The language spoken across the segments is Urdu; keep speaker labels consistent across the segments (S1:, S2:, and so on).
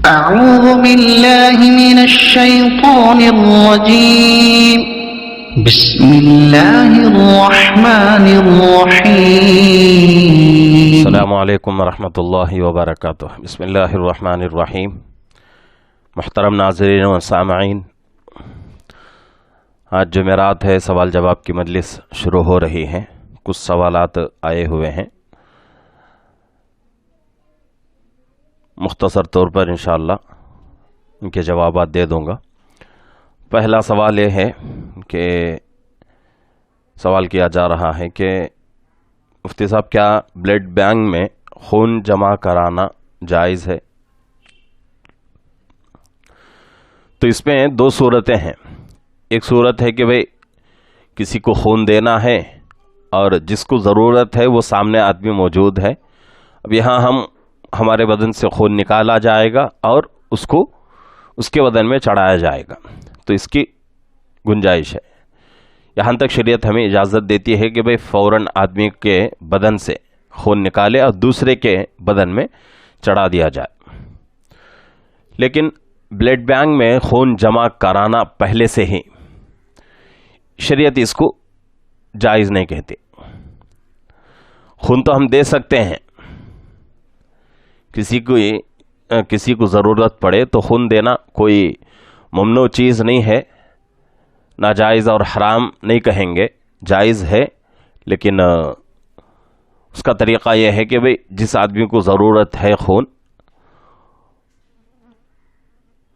S1: أعوذ بالله من الشيطان الرجيم بسم الله الرحمن الرحيم
S2: السلام علیکم ورحمۃ اللہ وبرکاتہ۔ بسم اللہ الرحمن الرحیم۔ محترم ناظرین و سامعین، آج جمعرات ہے، سوال جواب کی مجلس شروع ہو رہی ہے۔ کچھ سوالات آئے ہوئے ہیں، مختصر طور پر انشاءاللہ ان کے جوابات دے دوں گا۔ پہلا سوال یہ ہے کہ سوال کیا جا رہا ہے کہ مفتی صاحب، کیا بلڈ بینک میں خون جمع کرانا جائز ہے؟ تو اس میں دو صورتیں ہیں۔ ایک صورت ہے کہ بھئی کسی کو خون دینا ہے اور جس کو ضرورت ہے وہ سامنے آدمی موجود ہے، اب یہاں ہمارے بدن سے خون نکالا جائے گا اور اس کے بدن میں چڑھایا جائے گا، تو اس کی گنجائش ہے۔ یہاں تک شریعت ہمیں اجازت دیتی ہے کہ بھئی فوراً آدمی کے بدن سے خون نکالے اور دوسرے کے بدن میں چڑھا دیا جائے۔ لیکن بلڈ بینک میں خون جمع کرانا پہلے سے ہی شریعت اس کو جائز نہیں کہتی۔ خون تو ہم دے سکتے ہیں، کسی کو ضرورت پڑے تو خون دینا کوئی ممنوع چیز نہیں ہے، ناجائز اور حرام نہیں کہیں گے، جائز ہے۔ لیکن اس کا طریقہ یہ ہے کہ بھئی جس آدمی کو ضرورت ہے خون،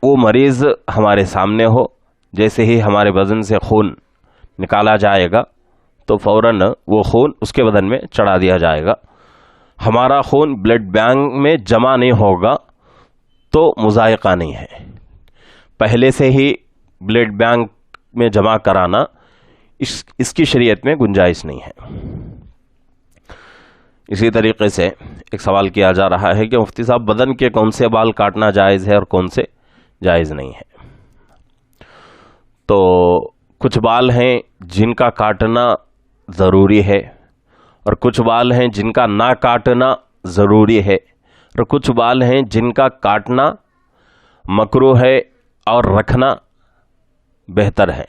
S2: وہ مریض ہمارے سامنے ہو، جیسے ہی ہمارے بدن سے خون نکالا جائے گا تو فوراً وہ خون اس کے بدن میں چڑھا دیا جائے گا۔ ہمارا خون بلڈ بینک میں جمع نہیں ہوگا تو مضائقہ نہیں ہے۔ پہلے سے ہی بلڈ بینک میں جمع کرانا اس کی شریعت میں گنجائش نہیں ہے۔ اسی طریقے سے ایک سوال کیا جا رہا ہے کہ مفتی صاحب، بدن کے کون سے بال کاٹنا جائز ہے اور کون سے جائز نہیں ہے؟ تو کچھ بال ہیں جن کا کاٹنا ضروری ہے، اور کچھ بال ہیں جن کا نہ کاٹنا ضروری ہے، اور کچھ بال ہیں جن کا کاٹنا مکروہ ہے اور رکھنا بہتر ہے۔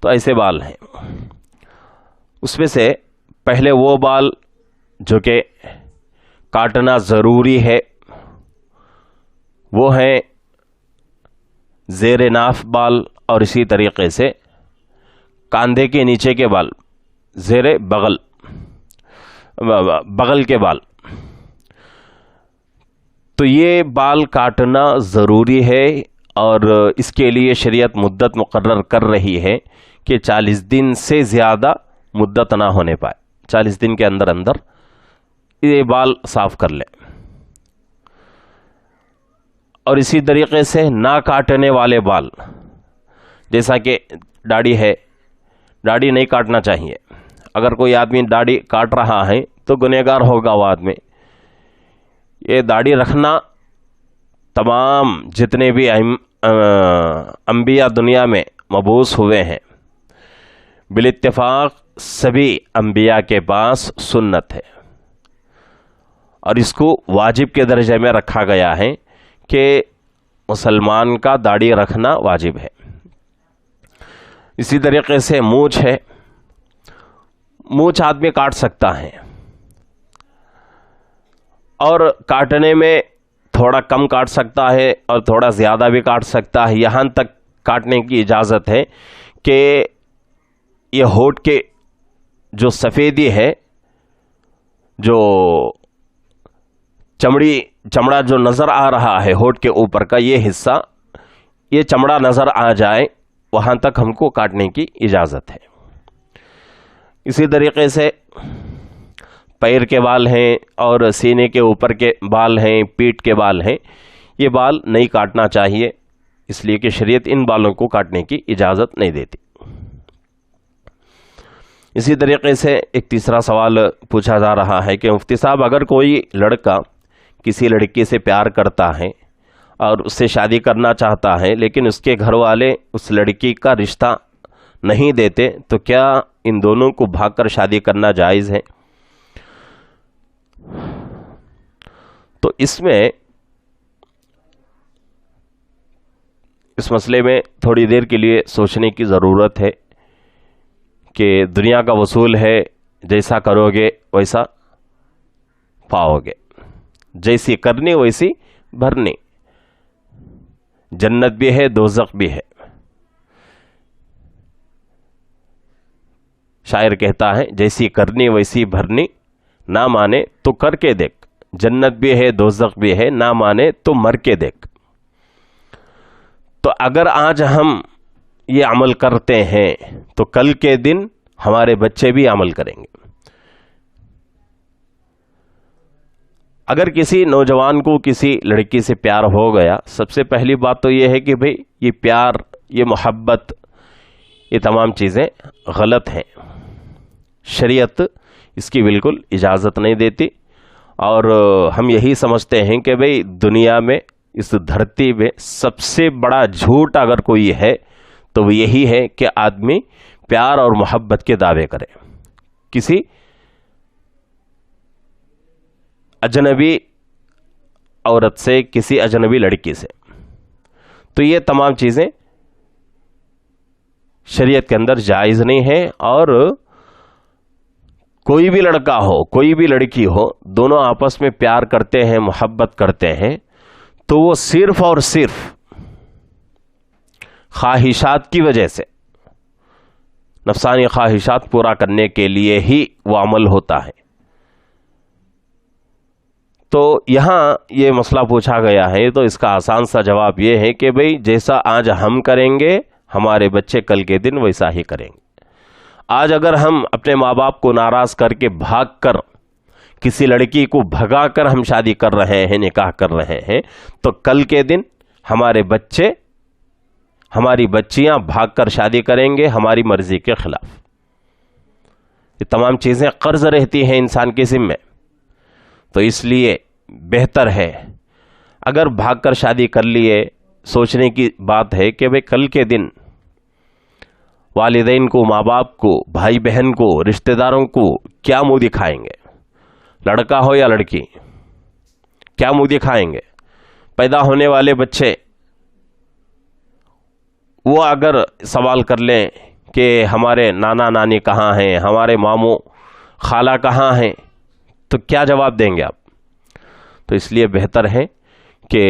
S2: تو ایسے بال ہیں، اس میں سے پہلے وہ بال جو کہ کاٹنا ضروری ہے وہ ہیں زیر ناف بال، اور اسی طریقے سے کاندھے کے نیچے کے بال، زیر بغل کے بال۔ تو یہ بال کاٹنا ضروری ہے، اور اس کے لیے شریعت مدت مقرر کر رہی ہے کہ 40 دن سے زیادہ مدت نہ ہونے پائے، 40 دن کے اندر یہ بال صاف کر لیں۔ اور اسی طریقے سے نہ کاٹنے والے بال، جیسا کہ داڑھی ہے، داڑھی نہیں کاٹنا چاہیے۔ اگر کوئی آدمی داڑھی کاٹ رہا ہے تو گنہگار ہوگا وہ آدمی۔ یہ داڑھی رکھنا تمام جتنے بھی انبیاء دنیا میں مبعوث ہوئے ہیں، بالاتفاق سبھی انبیاء کے پاس سنت ہے، اور اس کو واجب کے درجے میں رکھا گیا ہے کہ مسلمان کا داڑھی رکھنا واجب ہے۔ اسی طریقے سے مونچھ ہے، مونچھ آدمی کاٹ سکتا ہے، اور کاٹنے میں تھوڑا کم کاٹ سکتا ہے اور تھوڑا زیادہ بھی کاٹ سکتا ہے۔ یہاں تک کاٹنے کی اجازت ہے کہ یہ ہونٹ کے جو سفیدی ہے، جو چمڑا جو نظر آ رہا ہے ہونٹ کے اوپر کا یہ حصہ، یہ چمڑا نظر آ جائے، وہاں تک ہم کو کاٹنے کی اجازت ہے۔ اسی طریقے سے پیر کے بال ہیں، اور سینے کے اوپر کے بال ہیں، پیٹھ کے بال ہیں، یہ بال نہیں کاٹنا چاہیے، اس لیے کہ شریعت ان بالوں کو کاٹنے کی اجازت نہیں دیتی۔ اسی طریقے سے ایک تیسرا سوال پوچھا جا رہا ہے کہ مفتی صاحب، اگر کوئی لڑکا کسی لڑکی سے پیار کرتا ہے اور اس سے شادی کرنا چاہتا ہے، لیکن اس کے گھر والے اس لڑکی کا رشتہ نہیں دیتے، تو کیا ان دونوں کو بھاگ کر شادی کرنا جائز ہے؟ تو اس میں اس مسئلے میں تھوڑی دیر کے لیے سوچنے کی ضرورت ہے کہ دنیا کا وصول ہے، جیسا کرو گے ویسا پاؤ گے، جیسی کرنی ویسی بھرنی، جنت بھی ہے دوزخ بھی ہے۔ شاعر کہتا ہے جیسی کرنی ویسی بھرنی، نہ مانے تو کر کے دیکھ، جنت بھی ہے دوزخ بھی ہے، نہ مانے تو مر کے دیکھ۔ تو اگر آج ہم یہ عمل کرتے ہیں تو کل کے دن ہمارے بچے بھی عمل کریں گے۔ اگر کسی نوجوان کو کسی لڑکی سے پیار ہو گیا، سب سے پہلی بات تو یہ ہے کہ بھئی یہ پیار، یہ محبت، یہ تمام چیزیں غلط ہیں، شریعت اس کی بالکل اجازت نہیں دیتی، اور ہم یہی سمجھتے ہیں کہ بھئی دنیا میں، اس دھرتی میں سب سے بڑا جھوٹ اگر کوئی ہے تو وہ یہی ہے کہ آدمی پیار اور محبت کے دعوے کرے کسی اجنبی عورت سے، کسی اجنبی لڑکی سے۔ تو یہ تمام چیزیں شریعت کے اندر جائز نہیں ہے، اور کوئی بھی لڑکا ہو کوئی بھی لڑکی ہو، دونوں آپس میں پیار کرتے ہیں، محبت کرتے ہیں، تو وہ صرف اور صرف خواہشات کی وجہ سے، نفسانی خواہشات پورا کرنے کے لیے ہی وہ عمل ہوتا ہے۔ تو یہاں یہ مسئلہ پوچھا گیا ہے، تو اس کا آسان سا جواب یہ ہے کہ بھئی جیسا آج ہم کریں گے ہمارے بچے کل کے دن ویسا ہی کریں گے۔ آج اگر ہم اپنے ماں باپ کو ناراض کر کے بھاگ کر، کسی لڑکی کو بھگا کر ہم شادی کر رہے ہیں، نکاح کر رہے ہیں، تو کل کے دن ہمارے بچے، ہماری بچیاں بھاگ کر شادی کریں گے ہماری مرضی کے خلاف۔ یہ تمام چیزیں قرض رہتی ہیں انسان کے ذمے، تو اس لیے بہتر ہے اگر بھاگ کر شادی کر لیے، سوچنے کی بات ہے کہ بھئی کل کے دن والدین کو، ماں باپ کو، بھائی بہن کو، رشتہ داروں کو کیا منہ دکھائیں گے، لڑکا ہو یا لڑکی، کیا منہ دکھائیں گے۔ پیدا ہونے والے بچے وہ اگر سوال کر لیں کہ ہمارے نانا نانی کہاں ہیں، ہمارے ماموں خالہ کہاں ہیں، تو کیا جواب دیں گے آپ؟ تو اس لیے بہتر ہے کہ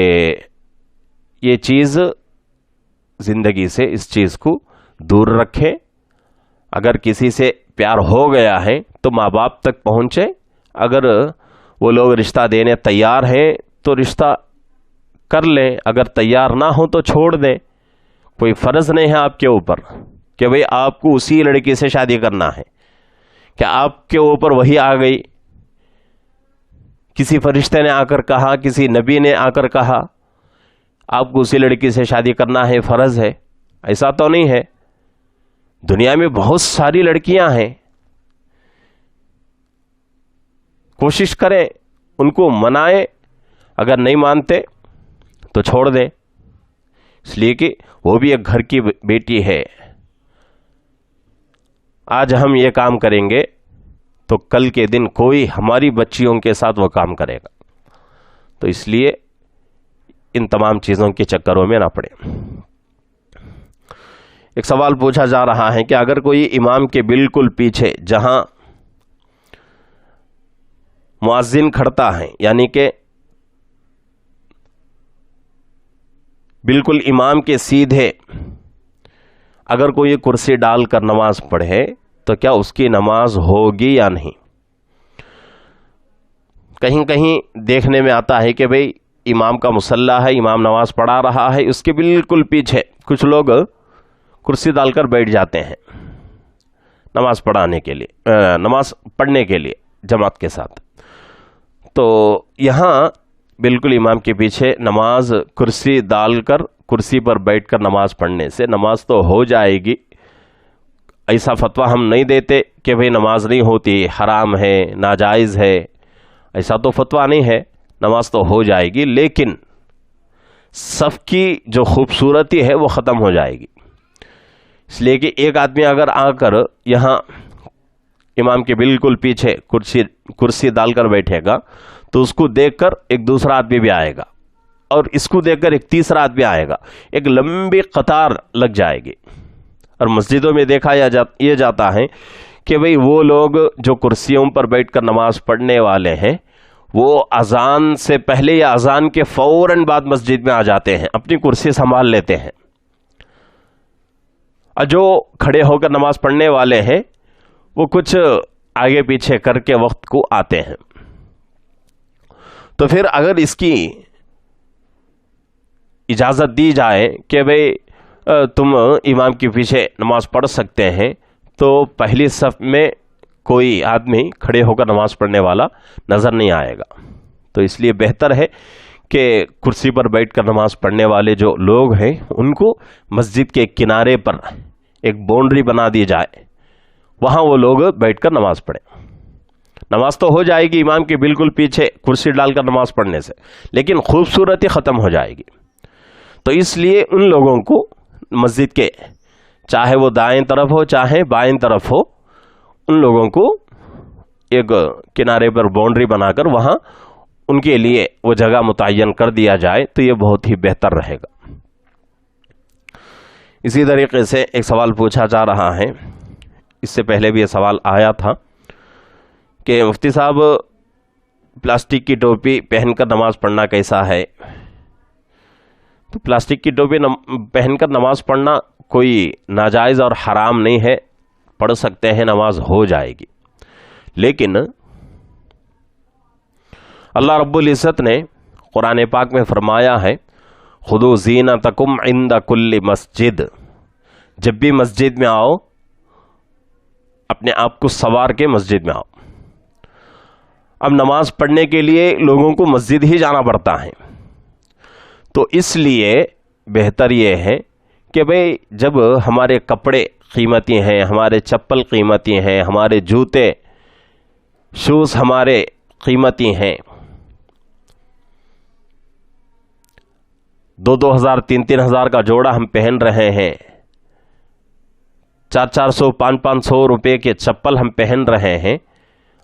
S2: یہ چیز زندگی سے، اس چیز کو دور رکھیں۔ اگر کسی سے پیار ہو گیا ہے تو ماں باپ تک پہنچے، اگر وہ لوگ رشتہ دینے تیار ہیں تو رشتہ کر لیں، اگر تیار نہ ہو تو چھوڑ دیں۔ کوئی فرض نہیں ہے آپ کے اوپر کہ بھئی آپ کو اسی لڑکی سے شادی کرنا ہے، کہ آپ کے اوپر وہی آ گئی، کسی فرشتے نے آ کر کہا، کسی نبی نے آ کر کہا آپ کو اسی لڑکی سے شادی کرنا ہے، فرض ہے، ایسا تو نہیں ہے۔ دنیا میں بہت ساری لڑکیاں ہیں، کوشش کریں ان کو منائیں، اگر نہیں مانتے تو چھوڑ دیں، اس لیے کہ وہ بھی ایک گھر کی بیٹی ہے۔ آج ہم یہ کام کریں گے تو کل کے دن کوئی ہماری بچیوں کے ساتھ وہ کام کرے گا، تو اس لیے ان تمام چیزوں کے چکروں میں نہ پڑے۔ ایک سوال پوچھا جا رہا ہے کہ اگر کوئی امام کے بالکل پیچھے جہاں مؤذن کھڑتا ہے، یعنی کہ بالکل امام کے سیدھے اگر کوئی کرسی ڈال کر نماز پڑھے تو کیا اس کی نماز ہوگی یا نہیں؟ کہیں کہیں دیکھنے میں آتا ہے کہ بھئی امام کا مصلی ہے، امام نماز پڑھا رہا ہے، اس کے بالکل پیچھے کچھ لوگ کرسی ڈال کر بیٹھ جاتے ہیں نماز پڑھانے کے لیے، نماز پڑھنے کے لیے جماعت کے ساتھ۔ تو یہاں بالکل امام کے پیچھے نماز کرسی ڈال کر، کرسی پر بیٹھ کر نماز پڑھنے سے نماز تو ہو جائے گی، ایسا فتویٰ ہم نہیں دیتے کہ بھئی نماز نہیں ہوتی، حرام ہے، ناجائز ہے، ایسا تو فتویٰ نہیں ہے، نماز تو ہو جائے گی، لیکن صف کی جو خوبصورتی ہے وہ ختم ہو جائے گی۔ اس لیے کہ ایک آدمی اگر آ کر یہاں امام کے بالکل پیچھے کرسی ڈال کر بیٹھے گا تو اس کو دیکھ کر ایک دوسرا آدمی بھی آئے گا اور اس کو دیکھ کر ایک تیسرا آدمی آئے گا، ایک لمبی قطار لگ جائے گی۔ اور مسجدوں میں دیکھا یہ جاتا ہے کہ بھئی وہ لوگ جو کرسیوں پر بیٹھ کر نماز پڑھنے والے ہیں وہ اذان سے پہلے یا اذان کے فوراً بعد مسجد میں آ جاتے ہیں، اپنی کرسی سنبھال لیتے ہیں، اور جو کھڑے ہو کر نماز پڑھنے والے ہیں وہ کچھ آگے پیچھے کر کے وقت کو آتے ہیں۔ تو پھر اگر اس کی اجازت دی جائے کہ بھئی تم امام کے پیچھے نماز پڑھ سکتے ہیں، تو پہلی صف میں کوئی آدمی کھڑے ہو کر نماز پڑھنے والا نظر نہیں آئے گا۔ تو اس لیے بہتر ہے کہ کرسی پر بیٹھ کر نماز پڑھنے والے جو لوگ ہیں ان کو مسجد کے کنارے پر ایک باؤنڈری بنا دی جائے، وہاں وہ لوگ بیٹھ کر نماز پڑھیں۔ نماز تو ہو جائے گی امام کے بالکل پیچھے کرسی ڈال کر نماز پڑھنے سے، لیکن خوبصورتی ختم ہو جائے گی۔ تو اس لیے ان لوگوں کو مسجد کے چاہے وہ دائیں طرف ہو چاہے بائیں طرف ہو، ان لوگوں کو ایک کنارے پر باؤنڈری بنا کر وہاں ان کے لیے وہ جگہ متعین کر دیا جائے تو یہ بہت ہی بہتر رہے گا۔ اسی طریقے سے ایک سوال پوچھا جا رہا ہے، اس سے پہلے بھی یہ سوال آیا تھا کہ مفتی صاحب پلاسٹک کی ٹوپی پہن کر نماز پڑھنا کیسا ہے؟ تو پلاسٹک کی ٹوپی پہن کر نماز پڑھنا کوئی ناجائز اور حرام نہیں ہے، پڑھ سکتے ہیں، نماز ہو جائے گی۔ لیکن اللہ رب العزت نے قرآن پاک میں فرمایا ہے خُذُوا زِینَتَکُمْ عِندَ کُلِّ مسجد، جب بھی مسجد میں آؤ اپنے آپ کو سنوار کے مسجد میں آؤ۔ اب نماز پڑھنے کے لیے لوگوں کو مسجد ہی جانا پڑتا ہے، تو اس لیے بہتر یہ ہے کہ بھئی جب ہمارے کپڑے قیمتی ہیں، ہمارے چپل قیمتی ہیں، ہمارے جوتے شوز ہمارے قیمتی ہیں، 2,000 3,000 کا جوڑا ہم پہن رہے ہیں، 400 500 روپے کے چپل ہم پہن رہے ہیں،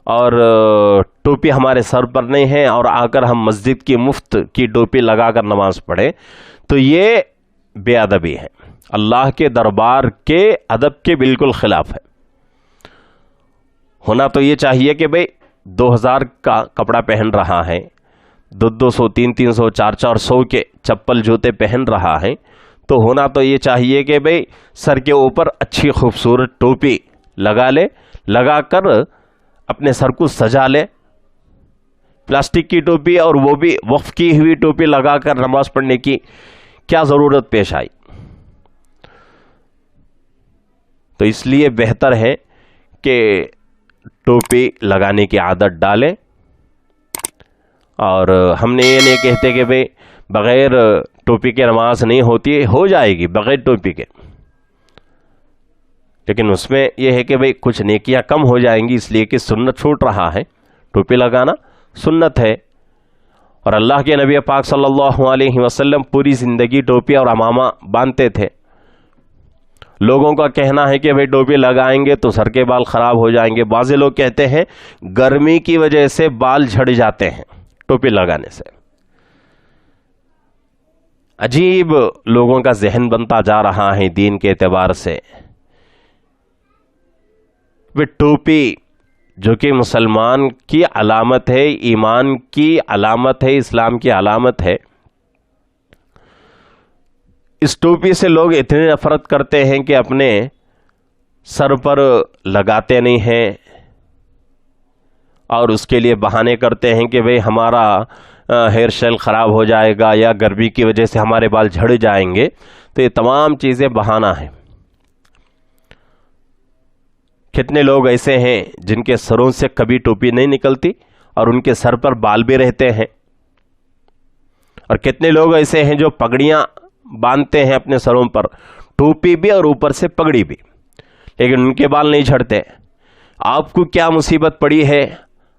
S2: اور ٹوپی ہمارے سر پر نہیں ہے، اور آ کر ہم مسجد کی مفت کی ٹوپی لگا کر نماز پڑھیں، تو یہ بے ادبی ہے، اللہ کے دربار کے ادب کے بالکل خلاف ہے۔ ہونا تو یہ چاہیے کہ بھئی 2,000 کا کپڑا پہن رہا ہے، 200 300 400 کے چپل جوتے پہن رہا ہے، تو ہونا تو یہ چاہیے کہ بھئی سر کے اوپر اچھی خوبصورت ٹوپی لگا لے، لگا کر اپنے سر کو سجا لے۔ پلاسٹک کی ٹوپی اور وہ بھی وقف کی ہوئی ٹوپی لگا کر نماز پڑھنے کی کیا ضرورت پیش آئی؟ تو اس لیے بہتر ہے کہ ٹوپی لگانے کی عادت ڈالیں، اور ہم نے یہ نہیں کہتے کہ بھئی بغیر ٹوپی کے نماز نہیں ہوتی، ہو جائے گی بغیر ٹوپی کے، لیکن اس میں یہ ہے کہ بھئی کچھ نیکیاں کم ہو جائیں گی، اس لیے کہ سنت چھوٹ رہا ہے۔ ٹوپی لگانا سنت ہے، اور اللہ کے نبی پاک صلی اللہ علیہ وسلم پوری زندگی ٹوپی اور عمامہ باندھتے تھے۔ لوگوں کا کہنا ہے کہ بھئی ٹوپی لگائیں گے تو سر کے بال خراب ہو جائیں گے، بعض لوگ کہتے ہیں گرمی کی وجہ سے بال جھڑ جاتے ہیں ٹوپی لگانے سے۔ عجیب لوگوں کا ذہن بنتا جا رہا ہے دین کے اعتبار سے۔ وہ ٹوپی جو کہ مسلمان کی علامت ہے، ایمان کی علامت ہے، اسلام کی علامت ہے، اس ٹوپی سے لوگ اتنی نفرت کرتے ہیں کہ اپنے سر پر لگاتے نہیں ہیں، اور اس کے لیے بہانے کرتے ہیں کہ بھئی ہمارا ہیئر اسٹائل خراب ہو جائے گا، یا گرمی کی وجہ سے ہمارے بال جھڑ جائیں گے۔ تو یہ تمام چیزیں بہانہ ہیں۔ کتنے لوگ ایسے ہیں جن کے سروں سے کبھی ٹوپی نہیں نکلتی اور ان کے سر پر بال بھی رہتے ہیں، اور کتنے لوگ ایسے ہیں جو پگڑیاں باندھتے ہیں اپنے سروں پر، ٹوپی بھی اور اوپر سے پگڑی بھی، لیکن ان کے بال نہیں جھڑتے۔ آپ کو کیا مصیبت پڑی ہے،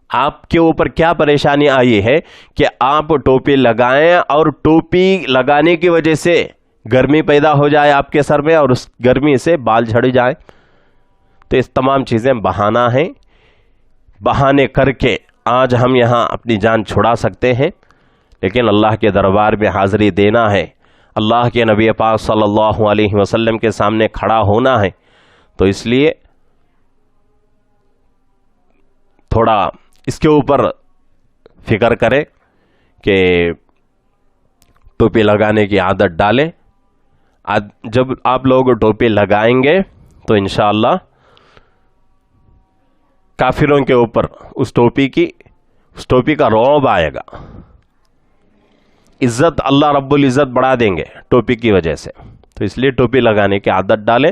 S2: آپ کے اوپر کیا پریشانی آئی ہے کہ آپ ٹوپی لگائیں اور ٹوپی لگانے کی وجہ سے گرمی پیدا ہو جائے آپ کے سر میں اور اس گرمی سے بال جھڑ جائے؟ تو اس تمام چیزیں بہانہ ہیں، بہانے کر کے آج ہم یہاں اپنی جان چھڑا سکتے ہیں، لیکن اللہ کے دربار میں حاضری دینا ہے، اللہ کے نبی پاک صلی اللہ علیہ وسلم کے سامنے کھڑا ہونا ہے، تو اس لیے تھوڑا اس کے اوپر فکر کرے کہ ٹوپی لگانے کی عادت ڈالیں۔ جب آپ لوگ ٹوپی لگائیں گے تو انشاءاللہ کافروں کے اوپر اس ٹوپی کا رعب آئے گا، عزت اللہ رب العزت بڑھا دیں گے ٹوپی کی وجہ سے۔ تو اس لیے ٹوپی لگانے کی عادت ڈالیں۔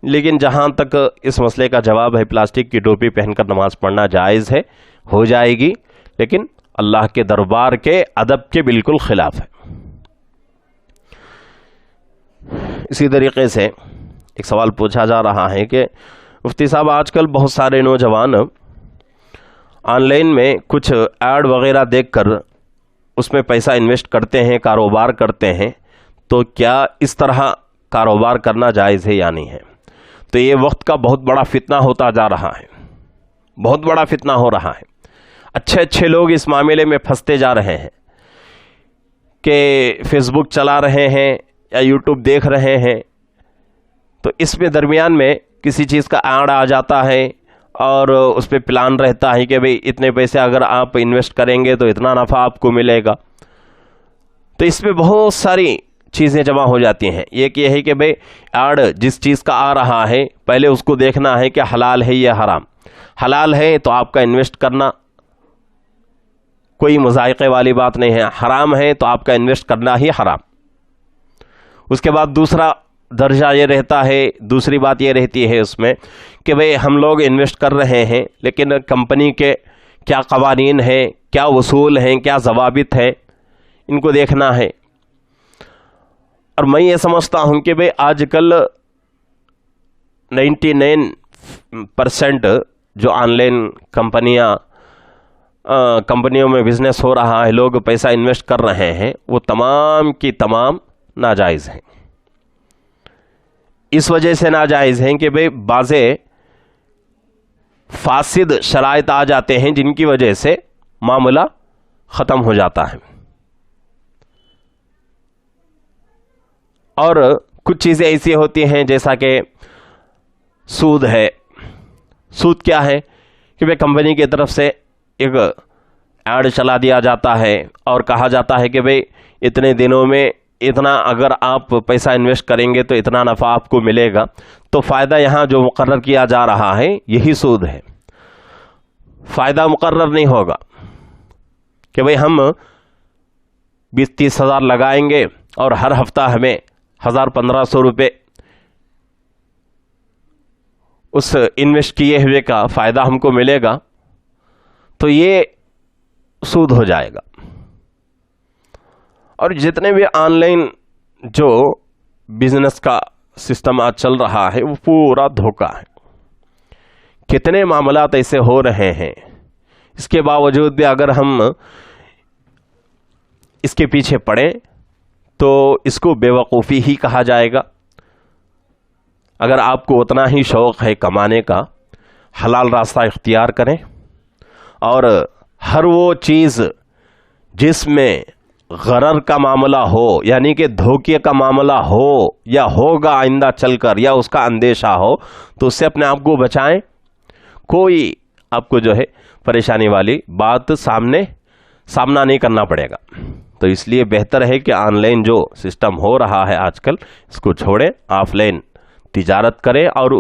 S2: لیکن جہاں تک اس مسئلے کا جواب ہے، پلاسٹک کی ٹوپی پہن کر نماز پڑھنا جائز ہے، ہو جائے گی، لیکن اللہ کے دربار کے ادب کے بالکل خلاف ہے۔ اسی طریقے سے ایک سوال پوچھا جا رہا ہے کہ مفتی صاحب آج کل بہت سارے نوجوان آن لائن میں کچھ ایڈ وغیرہ دیکھ کر اس میں پیسہ انویسٹ کرتے ہیں، کاروبار کرتے ہیں، تو کیا اس طرح کاروبار کرنا جائز ہے یا نہیں ہے؟ تو یہ وقت کا بہت بڑا فتنہ ہوتا جا رہا ہے، بہت بڑا فتنہ ہو رہا ہے۔ اچھے لوگ اس معاملے میں پھنستے جا رہے ہیں کہ فیس بک چلا رہے ہیں یا یوٹیوب دیکھ رہے ہیں، تو اس میں درمیان میں کسی چیز کا ایڈ آ جاتا ہے اور اس پہ پلان رہتا ہے کہ بھئی اتنے پیسے اگر آپ انویسٹ کریں گے تو اتنا نفع آپ کو ملے گا۔ تو اس میں بہت ساری چیزیں جمع ہو جاتی ہیں۔ ایک یہ ہے کہ بھئی ایڈ جس چیز کا آ رہا ہے پہلے اس کو دیکھنا ہے کہ حلال ہے یا حرام۔ حلال ہے تو آپ کا انویسٹ کرنا کوئی مذائقے والی بات نہیں ہے، حرام ہے تو آپ کا انویسٹ کرنا ہی حرام۔ اس کے بعد دوسرا درجہ یہ رہتا ہے، دوسری بات یہ رہتی ہے اس میں کہ بھئی ہم لوگ انویسٹ کر رہے ہیں، لیکن کمپنی کے کیا قوانین ہیں، کیا اصول ہیں، کیا ضوابط ہیں، ان کو دیکھنا ہے۔ اور میں یہ سمجھتا ہوں کہ بھئی آج کل 99% جو آن لائن کمپنیوں میں بزنس ہو رہا ہے، لوگ پیسہ انویسٹ کر رہے ہیں، وہ تمام کی تمام ناجائز ہیں۔ اس وجہ سے ناجائز ہیں کہ بھئی بعضے فاسد شرائط آ جاتے ہیں جن کی وجہ سے معاملہ ختم ہو جاتا ہے، اور کچھ چیزیں ایسی ہوتی ہیں جیسا کہ سود ہے۔ سود کیا ہے کہ بھئی کمپنی کی طرف سے ایک ایڈ چلا دیا جاتا ہے اور کہا جاتا ہے کہ بھئی اتنے دنوں میں اتنا اگر آپ پیسہ انویسٹ کریں گے تو اتنا نفع آپ کو ملے گا۔ تو فائدہ یہاں جو مقرر کیا جا رہا ہے یہی سود ہے۔ فائدہ مقرر نہیں ہوگا کہ بھئی ہم 20-30 ہزار لگائیں گے اور ہر ہفتہ ہمیں 1000-1500 روپے اس انویسٹ کیے ہوئے کا فائدہ ہم کو ملے گا، تو یہ سود ہو جائے گا۔ اور جتنے بھی آن لائن جو بزنس کا سسٹم آج چل رہا ہے وہ پورا دھوکہ ہے۔ کتنے معاملات ایسے ہو رہے ہیں، اس کے باوجود بھی اگر ہم اس کے پیچھے پڑیں تو اس کو بے وقوفی ہی کہا جائے گا۔ اگر آپ کو اتنا ہی شوق ہے کمانے کا، حلال راستہ اختیار کریں، اور ہر وہ چیز جس میں غرر کا معاملہ ہو، یعنی کہ دھوکے کا معاملہ ہو یا ہوگا آئندہ چل کر، یا اس کا اندیشہ ہو، تو اس سے اپنے آپ کو بچائیں۔ کوئی آپ کو جو ہے پریشانی والی بات سامنا نہیں کرنا پڑے گا۔ تو اس لیے بہتر ہے کہ آن لائن جو سسٹم ہو رہا ہے آج کل، اس کو چھوڑیں، آف لائن تجارت کریں، اور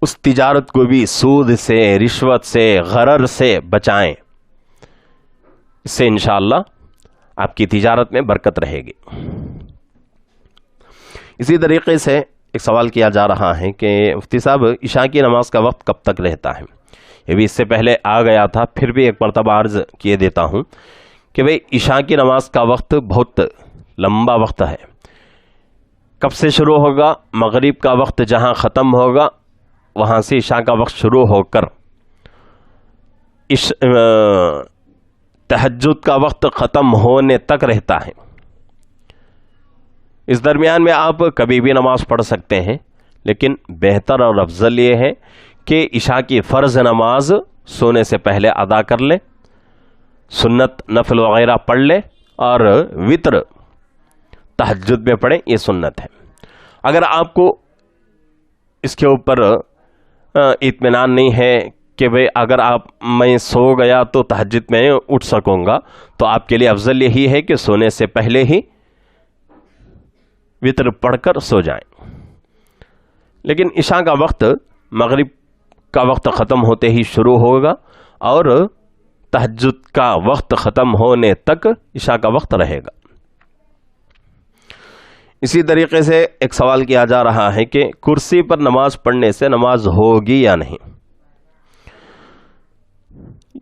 S2: اس تجارت کو بھی سود سے، رشوت سے، غرر سے بچائیں۔ اس سے انشاءاللہ آپ کی تجارت میں برکت رہے گی۔ اسی طریقے سے ایک سوال کیا جا رہا ہے کہ مفتی صاحب عشاء کی نماز کا وقت کب تک رہتا ہے؟ یہ بھی اس سے پہلے آ گیا تھا، پھر بھی ایک مرتبہ عرض کیے دیتا ہوں کہ بھئی عشاء کی نماز کا وقت بہت لمبا وقت ہے۔ کب سے شروع ہوگا؟ مغرب کا وقت جہاں ختم ہوگا وہاں سے عشاء کا وقت شروع ہو کر تہجد کا وقت ختم ہونے تک رہتا ہے۔ اس درمیان میں آپ کبھی بھی نماز پڑھ سکتے ہیں، لیکن بہتر اور افضل یہ ہے کہ عشاء کی فرض نماز سونے سے پہلے ادا کر لیں، سنت نفل وغیرہ پڑھ لے اور وطر تہجد میں پڑھیں، یہ سنت ہے۔ اگر آپ کو اس کے اوپر اطمینان نہیں ہے کہ بھئی اگر میں سو گیا تو تہجد میں اٹھ سکوں گا، تو آپ کے لیے افضل یہی ہے کہ سونے سے پہلے ہی وطر پڑھ کر سو جائیں۔ لیکن عشاء کا وقت مغرب کا وقت ختم ہوتے ہی شروع ہوگا اور تہجد کا وقت ختم ہونے تک عشاء کا وقت رہے گا۔ اسی طریقے سے ایک سوال کیا جا رہا ہے کہ کرسی پر نماز پڑھنے سے نماز ہوگی یا نہیں۔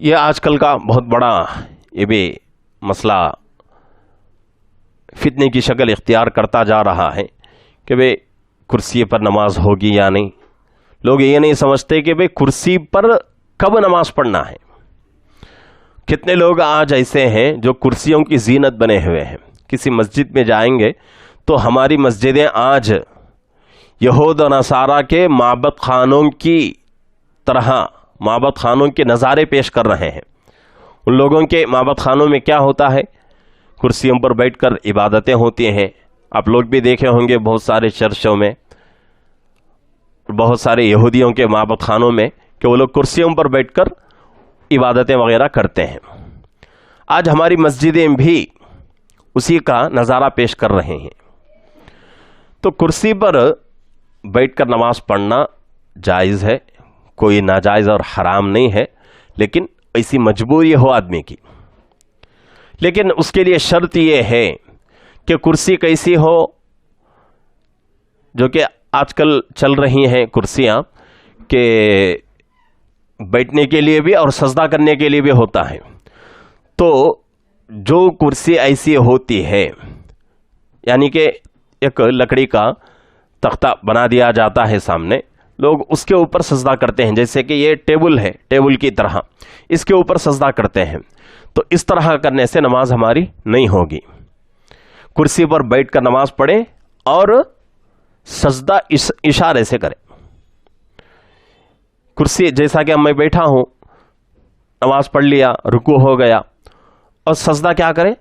S2: یہ آج کل کا بہت بڑا یہ بھی مسئلہ فتنے کی شکل اختیار کرتا جا رہا ہے کہ بھئی کرسی پر نماز ہوگی یا نہیں۔ لوگ یہ نہیں سمجھتے کہ بھئی کرسی پر کب نماز پڑھنا ہے۔ کتنے لوگ آج ایسے ہیں جو کرسیوں کی زینت بنے ہوئے ہیں۔ کسی مسجد میں جائیں گے تو ہماری مسجدیں آج یہود و نصارہ کے معبد خانوں کی طرح معبد خانوں کے نظارے پیش کر رہے ہیں۔ ان لوگوں کے معبد خانوں میں کیا ہوتا ہے؟ کرسیوں پر بیٹھ کر عبادتیں ہوتی ہیں۔ آپ لوگ بھی دیکھے ہوں گے بہت سارے چرچوں میں، بہت سارے یہودیوں کے معبد خانوں میں کہ وہ لوگ کرسیوں پر بیٹھ کر عبادتیں وغیرہ کرتے ہیں۔ آج ہماری مسجدیں بھی اسی کا نظارہ پیش کر رہے ہیں۔ تو کرسی پر بیٹھ کر نماز پڑھنا جائز ہے، کوئی ناجائز اور حرام نہیں ہے، لیکن ایسی مجبوری ہو آدمی کی۔ لیکن اس کے لیے شرط یہ ہے کہ کرسی کیسی ہو، جو کہ آج کل چل رہی ہیں کرسیاں کہ بیٹھنے کے لیے بھی اور سجدہ کرنے کے لیے بھی ہوتا ہے۔ تو جو کرسی ایسی ہوتی ہے، یعنی کہ ایک لکڑی کا تختہ بنا دیا جاتا ہے سامنے، لوگ اس کے اوپر سجدہ کرتے ہیں، جیسے کہ یہ ٹیبل ہے، ٹیبل کی طرح اس کے اوپر سجدہ کرتے ہیں۔ تو اس طرح کرنے سے نماز ہماری نہیں ہوگی۔ کرسی پر بیٹھ کر نماز پڑھیں اور سجدہ اشارے سے کریں۔ کرسی جیسا کہ میں بیٹھا ہوں، نماز پڑھ لیا، رکوع ہو گیا، اور سجدہ کیا کریں؟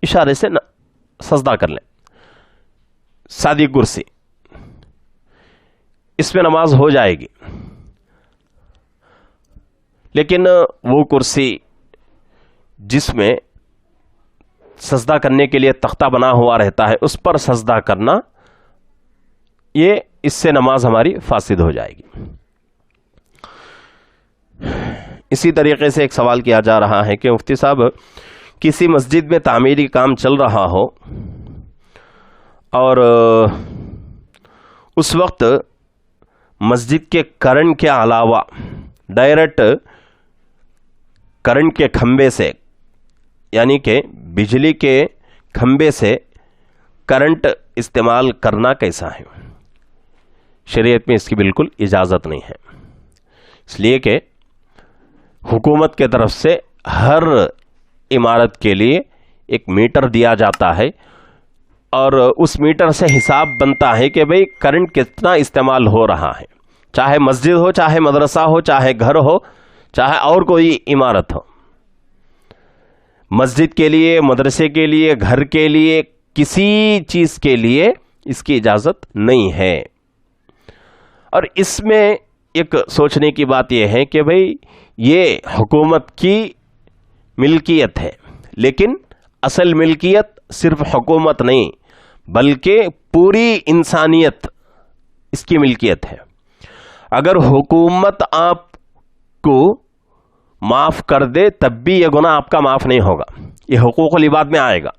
S2: اشارے سے سجدہ کر لیں۔ سادی کرسی، اس میں نماز ہو جائے گی۔ لیکن وہ کرسی جس میں سجدہ کرنے کے لیے تختہ بنا ہوا رہتا ہے، اس پر سجدہ کرنا، یہ اس سے نماز ہماری فاسد ہو جائے گی۔ اسی طریقے سے ایک سوال کیا جا رہا ہے کہ مفتی صاحب، کسی مسجد میں تعمیری کام چل رہا ہو اور اس وقت مسجد کے کرنٹ کے علاوہ ڈائریکٹ کرنٹ کے کھمبے سے، یعنی کہ بجلی کے کھمبے سے کرنٹ استعمال کرنا کیسا ہے؟ شریعت میں اس کی بالکل اجازت نہیں ہے، اس لیے کہ حکومت کے طرف سے ہر عمارت کے لیے ایک میٹر دیا جاتا ہے، اور اس میٹر سے حساب بنتا ہے کہ بھئی کرنٹ کتنا استعمال ہو رہا ہے، چاہے مسجد ہو، چاہے مدرسہ ہو، چاہے گھر ہو، چاہے اور کوئی عمارت ہو۔ مسجد کے لیے، مدرسے کے لیے، گھر کے لیے، کسی چیز کے لیے اس کی اجازت نہیں ہے۔ اور اس میں ایک سوچنے کی بات یہ ہے کہ بھئی یہ حکومت کی ملکیت ہے، لیکن اصل ملکیت صرف حکومت نہیں بلکہ پوری انسانیت اس کی ملکیت ہے۔ اگر حکومت آپ کو معاف کر دے تب بھی یہ گناہ آپ کا معاف نہیں ہوگا، یہ حقوق العباد میں آئے گا۔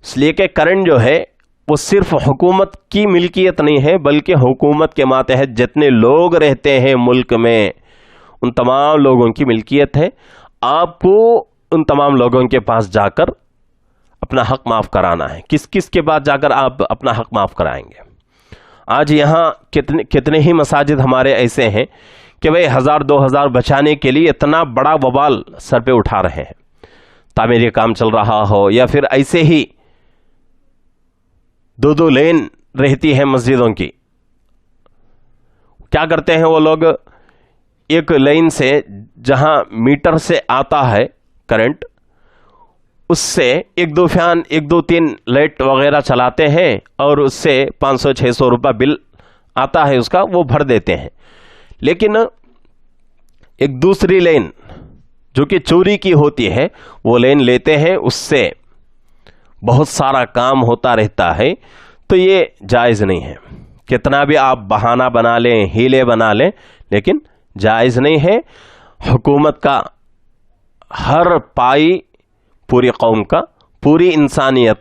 S2: اس لیے کہ کرنٹ جو ہے وہ صرف حکومت کی ملکیت نہیں ہے، بلکہ حکومت کے ماتحت جتنے لوگ رہتے ہیں ملک میں ان تمام لوگوں کی ملکیت ہے۔ آپ کو ان تمام لوگوں کے پاس جا کر اپنا حق معاف کرانا ہے۔ کس کس کے پاس جا کر آپ اپنا حق معاف کرائیں گے؟ آج یہاں کتنے ہی مساجد ہمارے ایسے ہیں کہ بھئی 1000-2000 بچانے کے لیے اتنا بڑا وبال سر پہ اٹھا رہے ہیں، تعمیری کام چل رہا ہو یا پھر ایسے ہی 2 لین رہتی ہے مسجدوں کی۔ کیا کرتے ہیں وہ لوگ؟ ایک لائن سے جہاں میٹر سے آتا ہے کرنٹ، اس سے ایک دو فین، ایک دو تین لائٹ وغیرہ چلاتے ہیں اور اس سے 500-600 روپے بل آتا ہے اس کا، وہ بھر دیتے ہیں. لیکن ایک دوسری لائن جو کہ چوری کی ہوتی ہے وہ لائن لیتے ہیں، اس سے بہت سارا کام ہوتا رہتا ہے. تو یہ جائز نہیں ہے. کتنا بھی آپ بہانہ بنا لیں، ہیلے بنا لیں، لیکن جائز نہیں ہے. حکومت کا ہر پائی پوری قوم کا، پوری انسانیت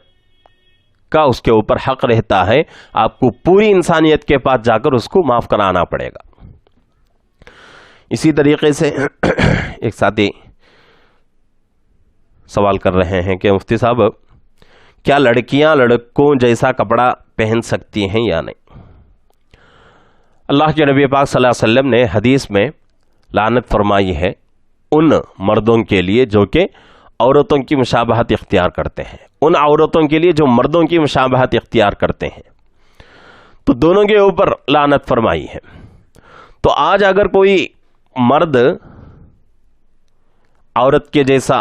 S2: کا اس کے اوپر حق رہتا ہے. آپ کو پوری انسانیت کے پاس جا کر اس کو معاف کرانا پڑے گا. اسی طریقے سے ایک ساتھی سوال کر رہے ہیں کہ مفتی صاحب کیا لڑکیاں لڑکوں جیسا کپڑا پہن سکتی ہیں یا نہیں؟ اللہ کے نبی پاک صلی اللہ علیہ وسلم نے حدیث میں لعنت فرمائی ہے ان مردوں کے لیے جو کہ عورتوں کی مشابہت اختیار کرتے ہیں، ان عورتوں کے لیے جو مردوں کی مشابہت اختیار کرتے ہیں. تو دونوں کے اوپر لعنت فرمائی ہے. تو آج اگر کوئی مرد عورت کے جیسا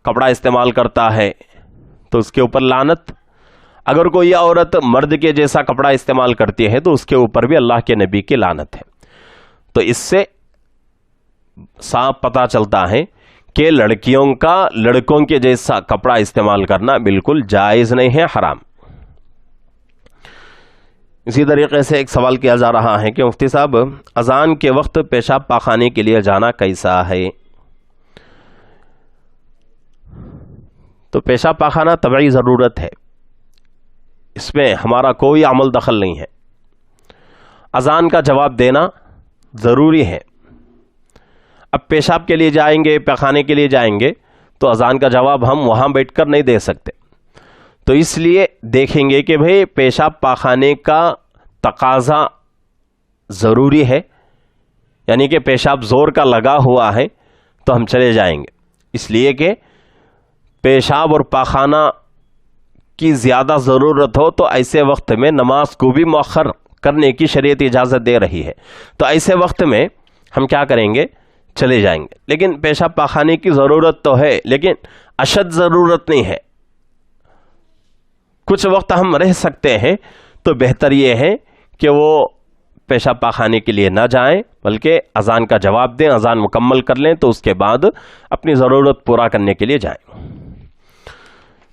S2: کپڑا استعمال کرتا ہے تو اس کے اوپر لعنت. اگر کوئی عورت مرد کے جیسا کپڑا استعمال کرتی ہے تو اس کے اوپر بھی اللہ کے نبی کی لعنت ہے. تو اس سے صاف پتہ چلتا ہے کہ لڑکیوں کا لڑکوں کے جیسا کپڑا استعمال کرنا بالکل جائز نہیں ہے، حرام. اسی طریقے سے ایک سوال کیا جا رہا ہے کہ مفتی صاحب اذان کے وقت پیشاب پاخانے کے لیے جانا کیسا ہے؟ تو پیشاب پاخانہ طبعی ضرورت ہے، اس میں ہمارا کوئی عمل دخل نہیں ہے. اذان کا جواب دینا ضروری ہے. اب پیشاب کے لیے جائیں گے، پاخانے کے لیے جائیں گے تو اذان کا جواب ہم وہاں بیٹھ کر نہیں دے سکتے. تو اس لیے دیکھیں گے کہ بھئی پیشاب پاخانے کا تقاضا ضروری ہے، یعنی کہ پیشاب زور کا لگا ہوا ہے تو ہم چلے جائیں گے. اس لیے کہ پیشاب اور پاخانہ کی زیادہ ضرورت ہو تو ایسے وقت میں نماز کو بھی مؤخر کرنے کی شریعت اجازت دے رہی ہے. تو ایسے وقت میں ہم کیا کریں گے؟ چلے جائیں گے. لیکن پیشاب پاخانے کی ضرورت تو ہے لیکن اشد ضرورت نہیں ہے. کچھ وقت ہم رہ سکتے ہیں تو بہتر یہ ہے کہ وہ پیشاب پاخانے کے لیے نہ جائیں بلکہ اذان کا جواب دیں، اذان مکمل کر لیں تو اس کے بعد اپنی ضرورت پورا کرنے کے لیے جائیں.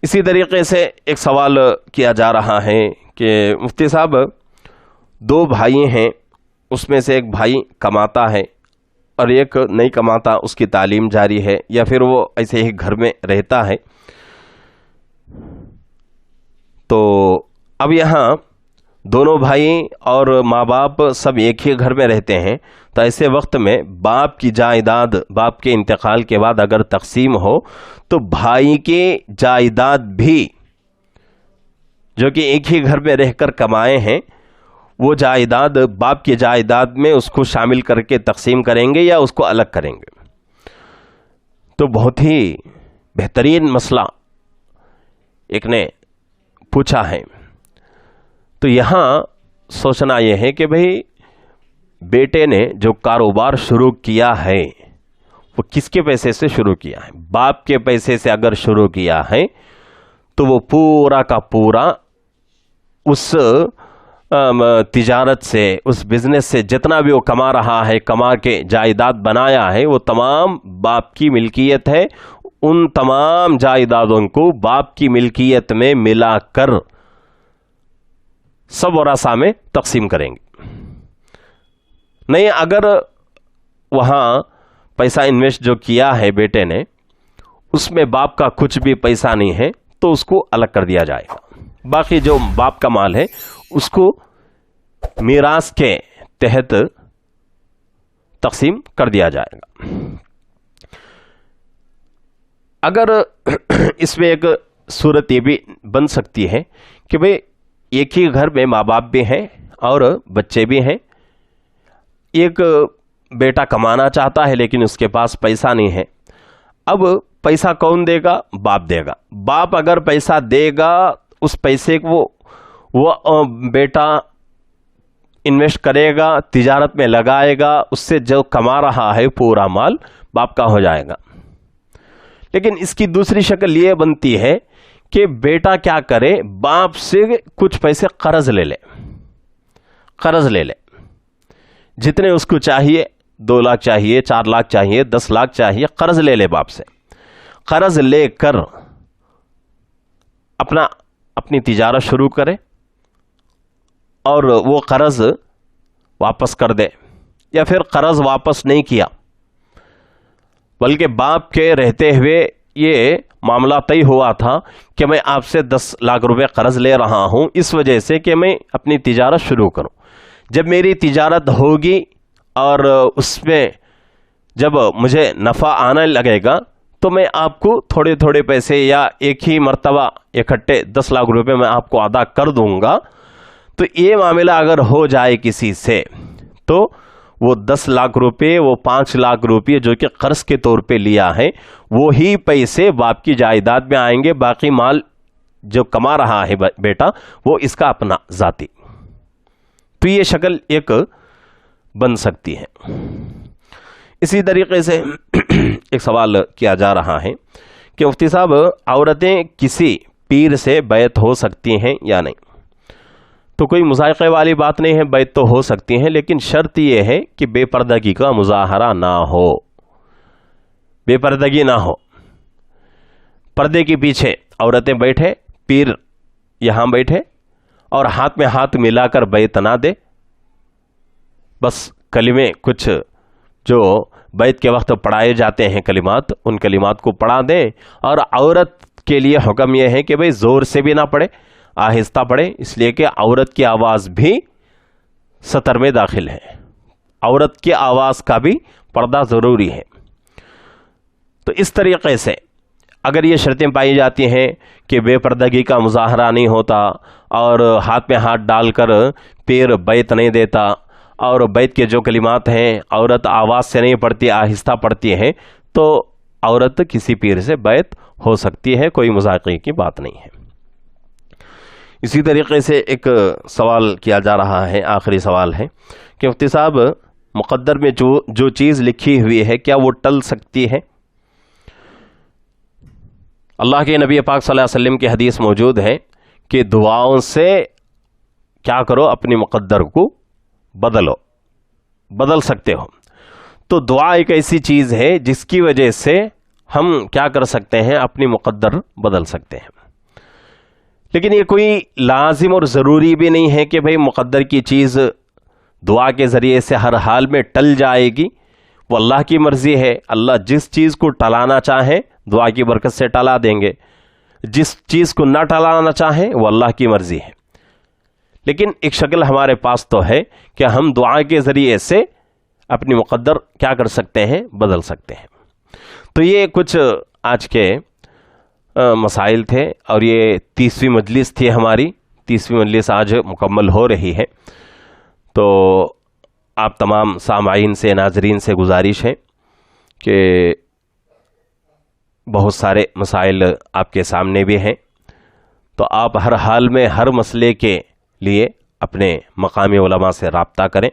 S2: اسی طریقے سے ایک سوال کیا جا رہا ہے کہ مفتی صاحب دو بھائی ہیں، اس میں سے ایک بھائی کماتا ہے اور ایک نہیں کماتا، اس کی تعلیم جاری ہے یا پھر وہ ایسے ہی گھر میں رہتا ہے. تو اب یہاں دونوں بھائی اور ماں باپ سب ایک ہی گھر میں رہتے ہیں. تو ایسے وقت میں باپ کی جائیداد باپ کے انتقال کے بعد اگر تقسیم ہو تو بھائی کی جائیداد بھی جو کہ ایک ہی گھر میں رہ کر کمائے ہیں وہ جائیداد باپ کی جائیداد میں اس کو شامل کر کے تقسیم کریں گے یا اس کو الگ کریں گے؟ تو بہت ہی بہترین مسئلہ ایک نے پوچھا ہے. تو یہاں سوچنا یہ ہے کہ بھئی بیٹے نے جو کاروبار شروع کیا ہے وہ کس کے پیسے سے شروع کیا ہے؟ باپ کے پیسے سے اگر شروع کیا ہے تو وہ پورا کا پورا اس تجارت سے، اس بزنس سے جتنا بھی وہ کما رہا ہے، کما کے جائیداد بنایا ہے، وہ تمام باپ کی ملکیت ہے. ان تمام جائیدادوں کو باپ کی ملکیت میں ملا کر سب ورثاء میں تقسیم کریں گے. نہیں، اگر وہاں پیسہ انویسٹ جو کیا ہے بیٹے نے اس میں باپ کا کچھ بھی پیسہ نہیں ہے تو اس کو الگ کر دیا جائے گا. باقی جو باپ کا مال ہے اس کو میراث کے تحت تقسیم کر دیا جائے گا. اگر اس میں ایک صورت یہ بھی بن سکتی ہے کہ بھئی ایک ہی گھر میں ماں باپ بھی ہیں اور بچے بھی ہیں. ایک بیٹا کمانا چاہتا ہے لیکن اس کے پاس پیسہ نہیں ہے. اب پیسہ کون دے گا؟ باپ دے گا. باپ اگر پیسہ دے گا اس پیسے کو وہ بیٹا انویسٹ کرے گا، تجارت میں لگائے گا، اس سے جو کما رہا ہے پورا مال باپ کا ہو جائے گا. لیکن اس کی دوسری شکل یہ بنتی ہے کہ بیٹا کیا کرے، باپ سے کچھ پیسے قرض لے لے، جتنے اس کو چاہیے، 2 لاکھ چاہیے، 4 لاکھ چاہیے، 10 لاکھ چاہیے، قرض لے باپ سے۔ قرض لے کر اپنی تجارت شروع کرے اور وہ قرض واپس کر دے، یا پھر قرض واپس نہیں کیا بلکہ باپ کے رہتے ہوئے یہ معاملہ طے ہوا تھا کہ میں آپ سے 10 لاکھ روپے قرض لے رہا ہوں اس وجہ سے کہ میں اپنی تجارت شروع کروں، جب میری تجارت ہوگی اور اس میں جب مجھے نفع آنے لگے گا تو میں آپ کو تھوڑے تھوڑے پیسے یا ایک ہی مرتبہ اکٹھے 10 لاکھ روپے میں آپ کو ادا کر دوں گا۔ تو یہ معاملہ اگر ہو جائے کسی سے تو وہ 10 لاکھ روپے، وہ 5 لاکھ روپے جو کہ قرض کے طور پہ لیا ہے، وہی پیسے باپ کی جائیداد میں آئیں گے، باقی مال جو کما رہا ہے بیٹا وہ اس کا اپنا ذاتی۔ تو یہ شکل ایک بن سکتی ہے۔ اسی طریقے سے ایک سوال کیا جا رہا ہے کہ مفتی صاحب، عورتیں کسی پیر سے بیعت ہو سکتی ہیں یا نہیں؟ تو کوئی مذائقے والی بات نہیں ہے، بیعت تو ہو سکتی ہیں، لیکن شرط یہ ہے کہ بے پردگی کا مظاہرہ نہ ہو، بے پردگی نہ ہو۔ پردے کے پیچھے عورتیں بیٹھے، پیر یہاں بیٹھے اور ہاتھ میں ہاتھ ملا کر بیعت نہ دے، بس کلمے کچھ جو بیعت کے وقت پڑھائے جاتے ہیں کلمات، ان کلمات کو پڑھا دیں، اور عورت کے لیے حکم یہ ہے کہ بھئی زور سے بھی نہ پڑھے، آہستہ پڑھے، اس لیے کہ عورت کی آواز بھی سطر میں داخل ہے، عورت کی آواز کا بھی پردہ ضروری ہے۔ تو اس طریقے سے اگر یہ شرطیں پائی جاتی ہیں کہ بے پردگی کا مظاہرہ نہیں ہوتا اور ہاتھ میں ہاتھ ڈال کر پیر بیعت نہیں دیتا، اور بیعت کے جو کلمات ہیں عورت آواز سے نہیں پڑھتی، آہستہ پڑھتی ہے، تو عورت کسی پیر سے بیعت ہو سکتی ہے، کوئی مذاقے کی بات نہیں ہے۔ اسی طریقے سے ایک سوال کیا جا رہا ہے، آخری سوال ہے کہ مفتی صاحب، مقدر میں جو چیز لکھی ہوئی ہے کیا وہ ٹل سکتی ہے؟ اللہ کے نبی پاک صلی اللہ علیہ وسلم کی حدیث موجود ہے کہ دعاؤں سے کیا کرو، اپنی مقدر کو بدل سکتے ہو۔ تو دعا ایک ایسی چیز ہے جس کی وجہ سے ہم کیا کر سکتے ہیں، اپنی مقدر بدل سکتے ہیں، لیکن یہ کوئی لازم اور ضروری بھی نہیں ہے کہ بھئی مقدر کی چیز دعا کے ذریعے سے ہر حال میں ٹل جائے گی، وہ اللہ کی مرضی ہے۔ اللہ جس چیز کو ٹلانا چاہیں دعا کی برکت سے ٹلا دیں گے، جس چیز کو نہ ٹلانا چاہیں وہ اللہ کی مرضی ہے۔ لیکن ایک شکل ہمارے پاس تو ہے کہ ہم دعا کے ذریعے سے اپنی مقدر کیا کر سکتے ہیں، بدل سکتے ہیں۔ تو یہ کچھ آج کے مسائل تھے، اور یہ 30ویں مجلس تھی ہماری، 30ویں مجلس آج مکمل ہو رہی ہے۔ تو آپ تمام سامعین سے، ناظرین سے گزارش ہے کہ بہت سارے مسائل آپ کے سامنے بھی ہیں، تو آپ ہر حال میں ہر مسئلے کے لیے اپنے مقامی علماء سے رابطہ کریں،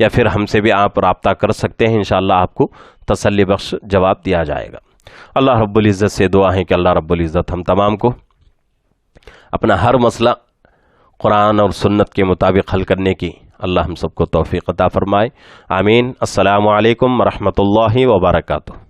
S2: یا پھر ہم سے بھی آپ رابطہ کر سکتے ہیں، انشاءاللہ آپ کو تسلی بخش جواب دیا جائے گا۔ اللہ رب العزت سے دعا ہے کہ اللہ رب العزت ہم تمام کو اپنا ہر مسئلہ قرآن اور سنت کے مطابق حل کرنے کی اللہ ہم سب کو توفیق عطا فرمائے، آمین۔ السلام علیکم ورحمۃ اللہ وبرکاتہ۔